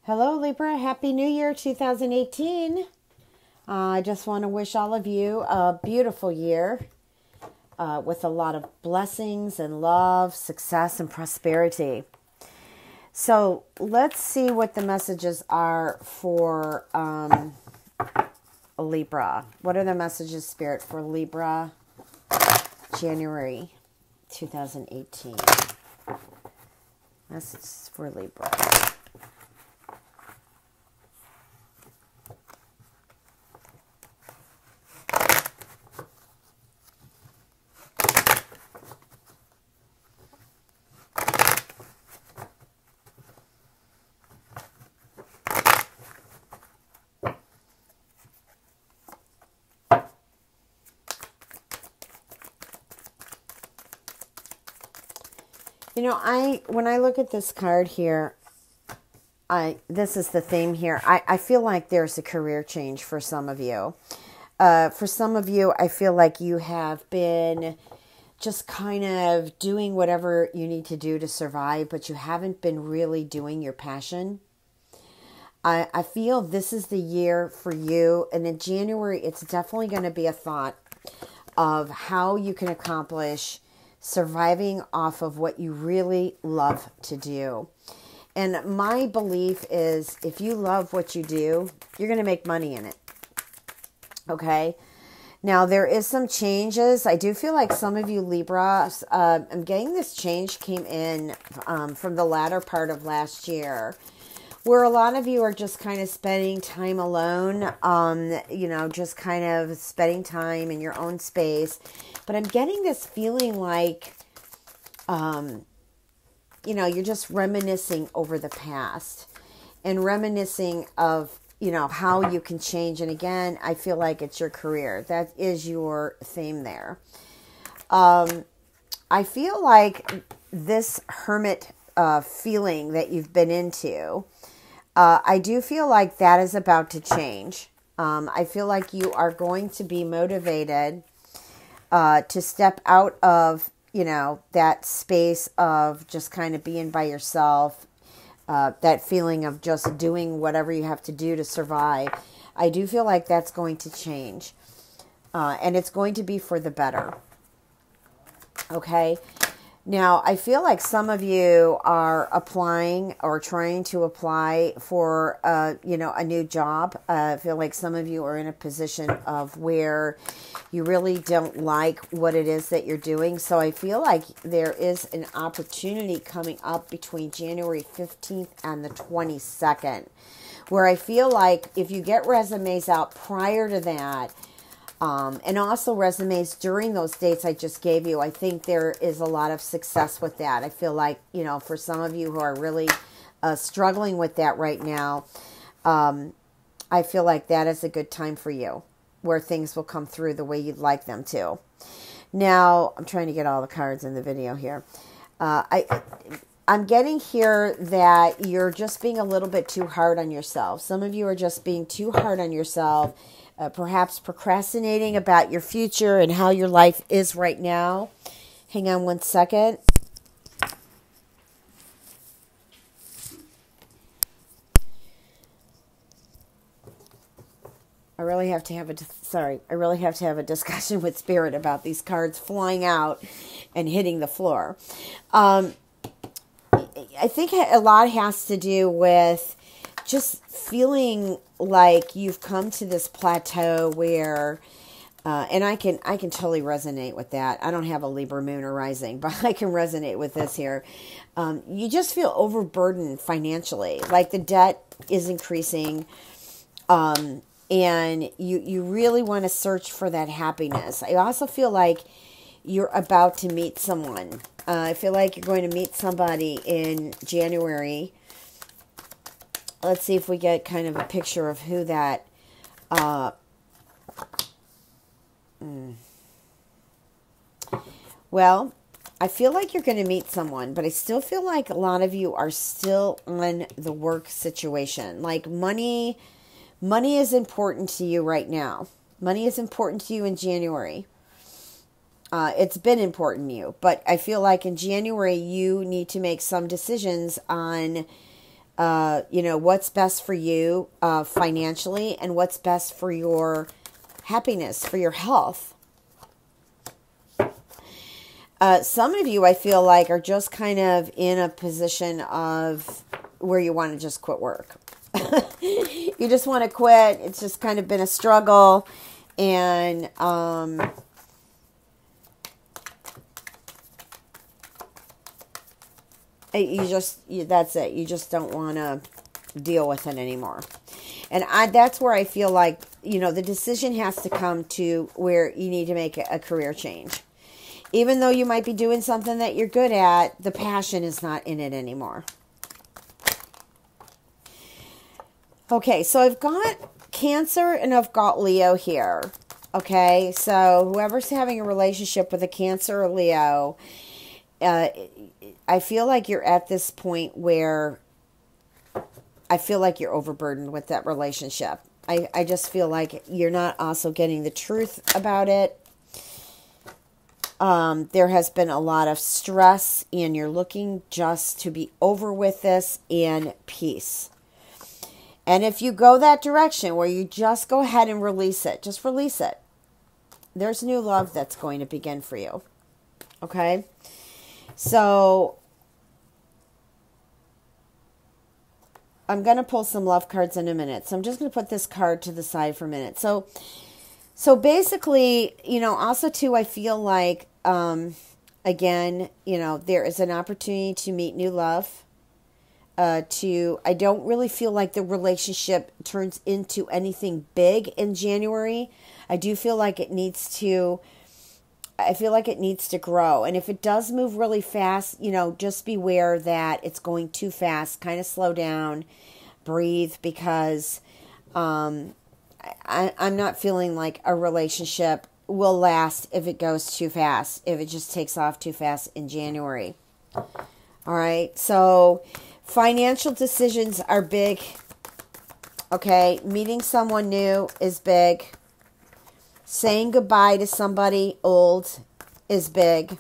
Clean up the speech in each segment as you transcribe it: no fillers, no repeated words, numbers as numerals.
Hello, Libra. Happy New Year 2018. I just want to wish all of you a beautiful year with a lot of blessings and love, success, and prosperity. So let's see what the messages are for Libra. What are the messages, Spirit, for Libra, January 2018? Messages for Libra. You know, when I look at this card here, this is the theme here. I feel like there's a career change for some of you. For some of you, I feel like you have been just kind of doing whatever you need to do to survive, but you haven't been really doing your passion. I feel this is the year for you. And in January, it's definitely going to be a thought of how you can accomplish surviving off of what you really love to do. And my belief is if you love what you do, you're going to make money in it. Okay? Now, there is some changes. I do feel like some of you Libra, I'm getting this change came in from the latter part of last year, where a lot of you are just kind of spending time alone, just kind of spending time in your own space. But I'm getting this feeling like, you're just reminiscing over the past and reminiscing of, how you can change. And again, I feel like it's your career. That is your theme there. I feel like this hermit feeling that you've been into, I do feel like that is about to change. I feel like you are going to be motivated to step out of, that space of just kind of being by yourself, that feeling of just doing whatever you have to do to survive. I do feel like that's going to change. And it's going to be for the better. Okay? Now, I feel like some of you are applying or trying to apply for, a new job. I feel like some of you are in a position of where you really don't like what it is that you're doing. So I feel like there is an opportunity coming up between January 15th and the 22nd, where I feel like if you get resumes out prior to that, and also resumes during those dates I just gave you, I think there is a lot of success with that. I feel like, for some of you who are really struggling with that right now, I feel like that is a good time for you, where things will come through the way you'd like them to. Now, I'm trying to get all the cards in the video here. I'm getting here that you're just being a little bit too hard on yourself. Some of you are just being too hard on yourself. Perhaps procrastinating about your future and how your life is right now. Hang on one second. I really have to have a discussion with Spirit about these cards flying out and hitting the floor. I think a lot has to do with just feeling like you've come to this plateau where, and I can totally resonate with that. I don't have a Libra moon or rising, but I can resonate with this here. You just feel overburdened financially, like the debt is increasing, and you really want to search for that happiness. I also feel like you're about to meet someone. I feel like you're going to meet somebody in January. Let's see if we get kind of a picture of who that, Well, I feel like you're going to meet someone, but I still feel like a lot of you are still on the work situation. Like money is important to you right now. Money is important to you in January. It's been important to you, but I feel like in January you need to make some decisions on What's best for you financially, and what's best for your happiness, for your health. Some of you, I feel like, are just kind of in a position of where you want to just quit work. You just want to quit. It's just kind of been a struggle. And that's it. You just don't want to deal with it anymore. And that's where I feel like, the decision has to come to where you need to make a career change. Even though you might be doing something that you're good at, the passion is not in it anymore. Okay, so I've got Cancer and I've got Leo here. Okay, so whoever's having a relationship with a Cancer or Leo, I feel like you're at this point where I feel like you're overburdened with that relationship. I just feel like you're not also getting the truth about it. There has been a lot of stress, and you're looking just to be over with this in peace. And if you go that direction where you just go ahead and release it, just release it, there's new love that's going to begin for you. Okay? So I'm going to pull some love cards in a minute. So I'm just going to put this card to the side for a minute. So basically, also too, I feel like, again, there is an opportunity to meet new love. I don't really feel like the relationship turns into anything big in January. I do feel like it needs to grow. And if it does move really fast, just beware that it's going too fast. Kind of slow down, breathe, because I'm not feeling like a relationship will last if it goes too fast, if it just takes off too fast in January. All right, so financial decisions are big. Okay, meeting someone new is big. Saying goodbye to somebody old is big.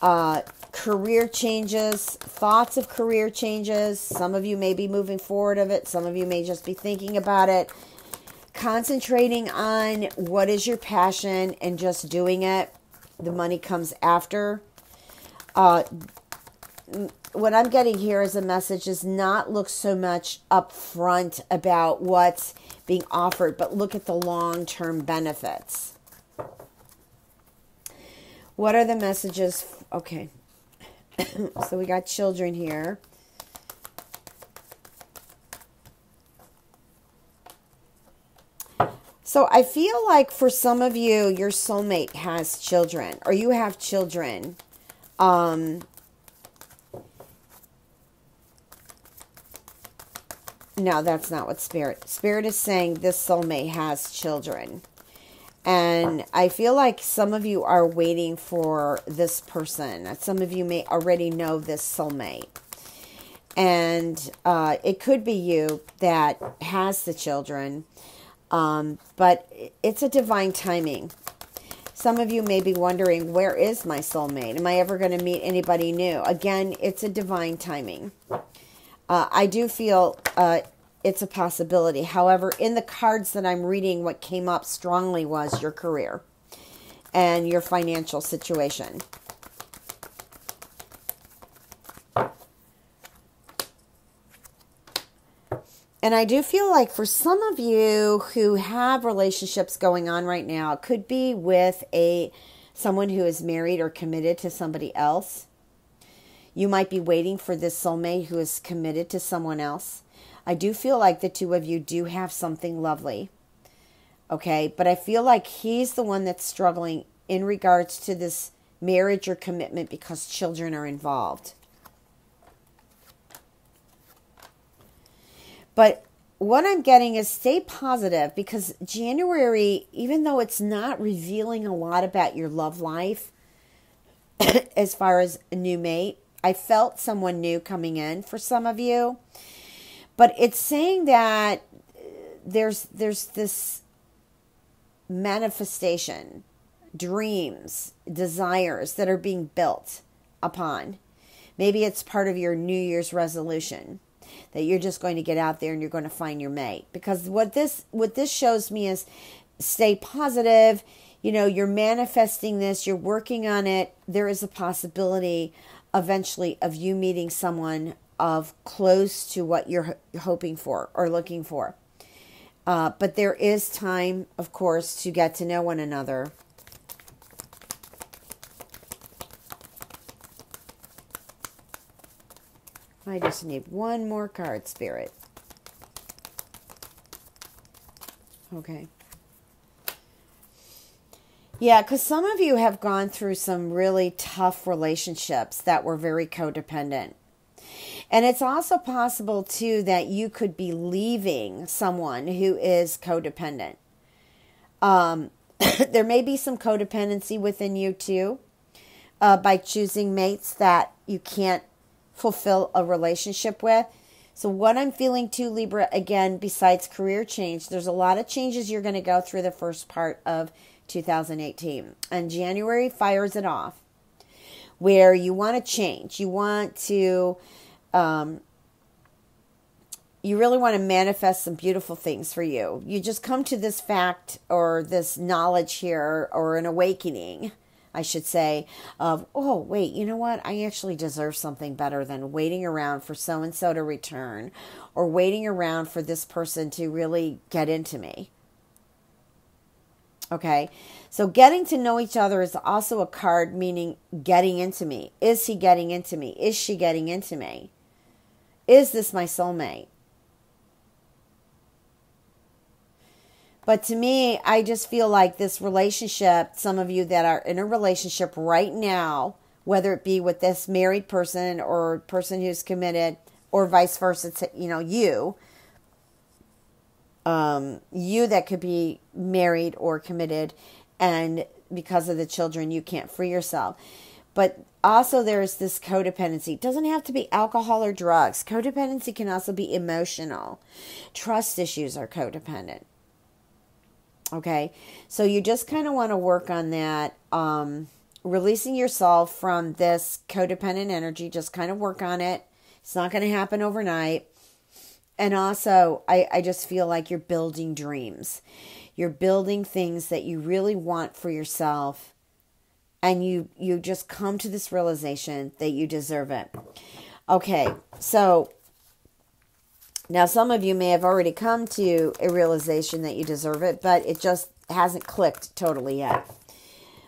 Career changes, thoughts of career changes. Some of you may be moving forward of it. Some of you may just be thinking about it. Concentrating on what is your passion and just doing it. The money comes after. What I'm getting here as a message is not look so much upfront about what's being offered, but look at the long-term benefits. What are the messages? Okay. So we got children here. So I feel like for some of you, your soulmate has children, or you have children. No, that's not what Spirit is saying. This soulmate has children. And I feel like some of you are waiting for this person. Some of you may already know this soulmate. And it could be you that has the children. But it's a divine timing. Some of you may be wondering, where is my soulmate? Am I ever going to meet anybody new? Again, it's a divine timing. I do feel it's a possibility. However, in the cards that I'm reading, what came up strongly was your career and your financial situation. And I do feel like for some of you who have relationships going on right now, it could be with someone who is married or committed to somebody else. You might be waiting for this soulmate who is committed to someone else. I do feel like the two of you do have something lovely. Okay, but I feel like he's the one that's struggling in regards to this marriage or commitment because children are involved. But what I'm getting is stay positive, because January, even though it's not revealing a lot about your love life, as far as a new mate, I felt someone new coming in for some of you. But it's saying that there's this manifestation, dreams, desires that are being built upon. Maybe it's part of your New Year's resolution that you're just going to get out there and you're going to find your mate. Because what this shows me is stay positive. You know, you're manifesting this, you're working on it. There is a possibility eventually of you meeting someone of close to what you're hoping for or looking for. But there is time, of course, to get to know one another. I just need one more card, Spirit. Okay. Yeah, because some of you have gone through some really tough relationships that were very codependent. And it's also possible, too, that you could be leaving someone who is codependent. There may be some codependency within you, too, by choosing mates that you can't fulfill a relationship with. So what I'm feeling, too, Libra, again, besides career change, there's a lot of changes you're going to go through the first part of 2018. And January fires it off, where you want to change. You want to... you really want to manifest some beautiful things for you. You just come to this fact or this knowledge here, or an awakening, I should say, of, oh, wait, you know what? I actually deserve something better than waiting around for so-and-so to return, or waiting around for this person to really get into me. Okay, so getting to know each other is also a card meaning getting into me. Is he getting into me? Is she getting into me? Is this my soulmate? But to me, I just feel like this relationship, some of you that are in a relationship right now, whether it be with this married person or person who's committed, or vice versa, to, you know, you that could be married or committed, and because of the children, you can't free yourself. But also there's this codependency. It doesn't have to be alcohol or drugs. Codependency can also be emotional. Trust issues are codependent. Okay, so you just kind of want to work on that, releasing yourself from this codependent energy. Just kind of work on it. It's not going to happen overnight. And also, I just feel like you're building dreams. You're building things that you really want for yourself. And you just come to this realization that you deserve it. Okay, so now some of you may have already come to a realization that you deserve it, but it just hasn't clicked totally yet.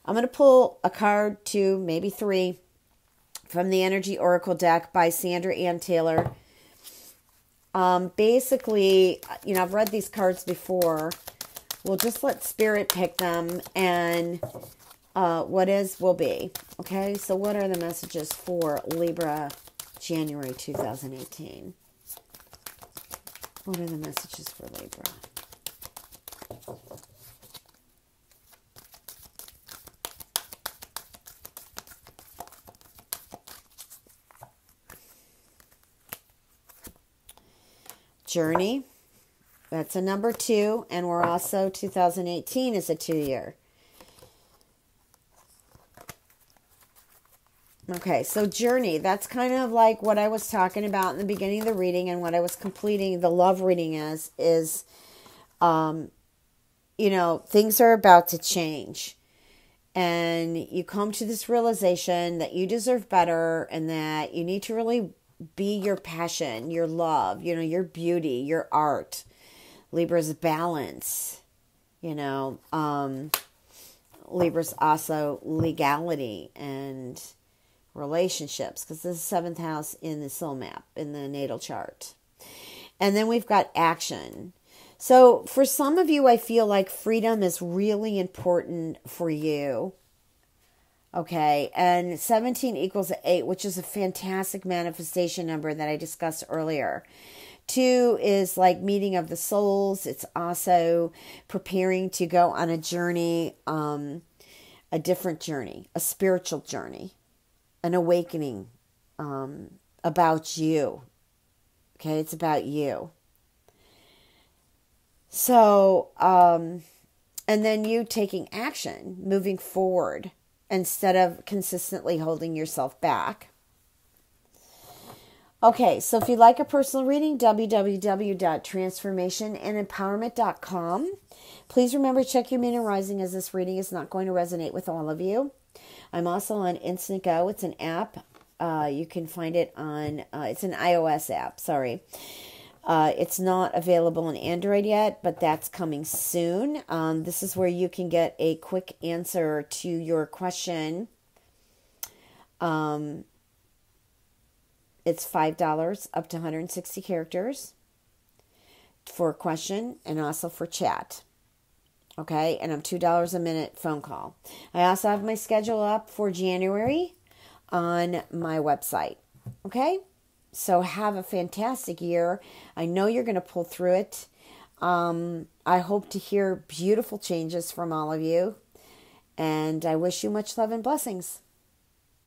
I'm going to pull a card, 2, maybe 3, from the Energy Oracle deck by Sandra Ann Taylor. Basically, you know, I've read these cards before. We'll just let Spirit pick them, and what is will be. Okay, so what are the messages for Libra, January 2018? What are the messages for Libra? Journey. That's a number 2, and we're also 2018 is a 2-year. Okay, so journey, that's kind of like what I was talking about in the beginning of the reading, and what I was completing the love reading is you know, things are about to change. And you come to this realization that you deserve better, and that you need to really be your passion, your love, you know, your beauty, your art. Libra's balance, you know. Libra's also legality and relationships, because this is the 7th house in the soul map, in the natal chart. And then we've got action. So for some of you, I feel like freedom is really important for you. Okay, and 17 equals 8, which is a fantastic manifestation number that I discussed earlier. 2 is like meeting of the souls. It's also preparing to go on a journey, a different journey, a spiritual journey, an awakening about you. Okay, it's about you. So, and then you taking action, moving forward, instead of consistently holding yourself back. Okay, so if you'd like a personal reading, www.transformationandempowerment.com. Please remember to check your moon and rising, as this reading is not going to resonate with all of you. I'm also on Instant Go. It's an app. You can find it on, it's an iOS app, sorry. It's not available on Android yet, but that's coming soon. This is where you can get a quick answer to your question. It's $5 up to 160 characters for a question and also for chat. Okay, and I'm $2 a minute phone call. I also have my schedule up for January on my website. Okay, so have a fantastic year. I know you're going to pull through it. I hope to hear beautiful changes from all of you. And I wish you much love and blessings.